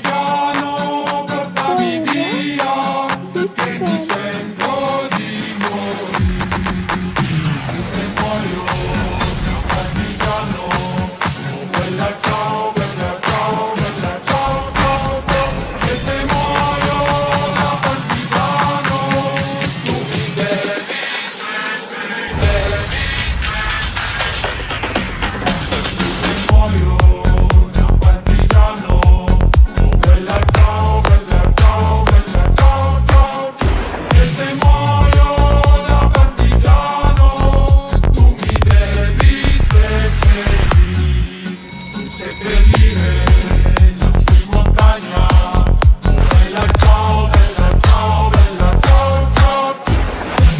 partigiano, portami via, che mi sento di morire. Se muoio da partigiano, bella ciao, bella ciao, bella ciao, ciao, ciao. E se muoio da partigiano, tu mi devi seppellire. Se muoio da partigiano, bella ciao, bella ciao, bella ciao, ciao. E se muoio da partigiano, tu mi devi seppellire lassù in montagna. Bella ciao, bella ciao, bella ciao, ciao.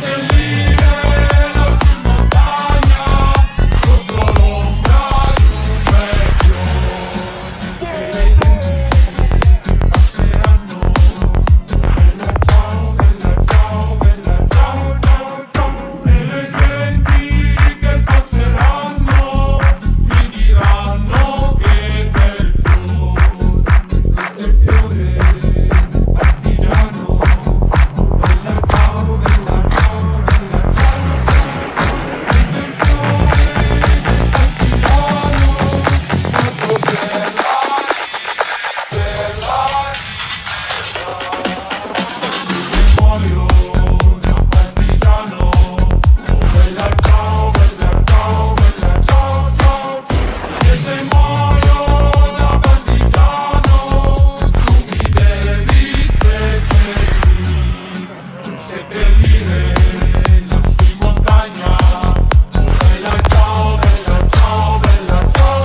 Seppellire lassù in montagna, sotto l'ombra di un bel fiore. E le genti che passeranno. Bella ciao, bella ciao, bella ciao, ciao, ciao. E le genti che passeranno mi diranno che bel fiore. Questo è il fiore partigiano. Bella ciao, bella ciao, bella ciao, ciao. Questo è il fiore partigiano. Molto se muoio da partigiano, bella ciao, bella ciao, bella ciao, ciao. E se muoio da partigiano, tu mi devi seppellire lassù in montagna. Bella ciao,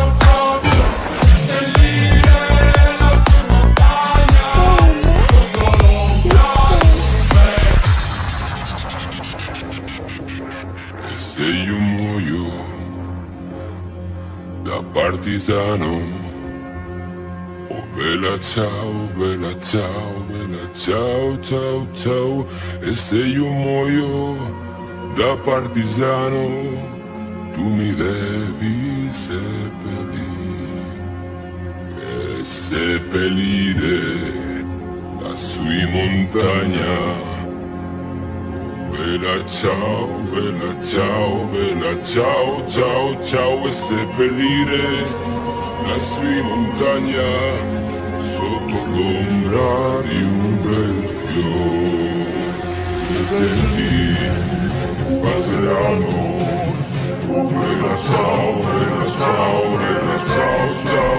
bella ciao, bella ciao, ciao. Seppellire lassù in montagna, sotto l'ombra di un bel. E se io muoio da partigiano, oh bella ciao, bella ciao, bella ciao, ciao, ciao. E se io muoio da partigiano, tu mi devi seppellire lassù in montagna. Bella ciao, bella ciao, bella ciao, ciao, ciao. E seppellire lassù in montagna, sotto l'ombra di un bel fiore. Le genti passeranno. Bella ciao, bella ciao, bella ciao, ciao.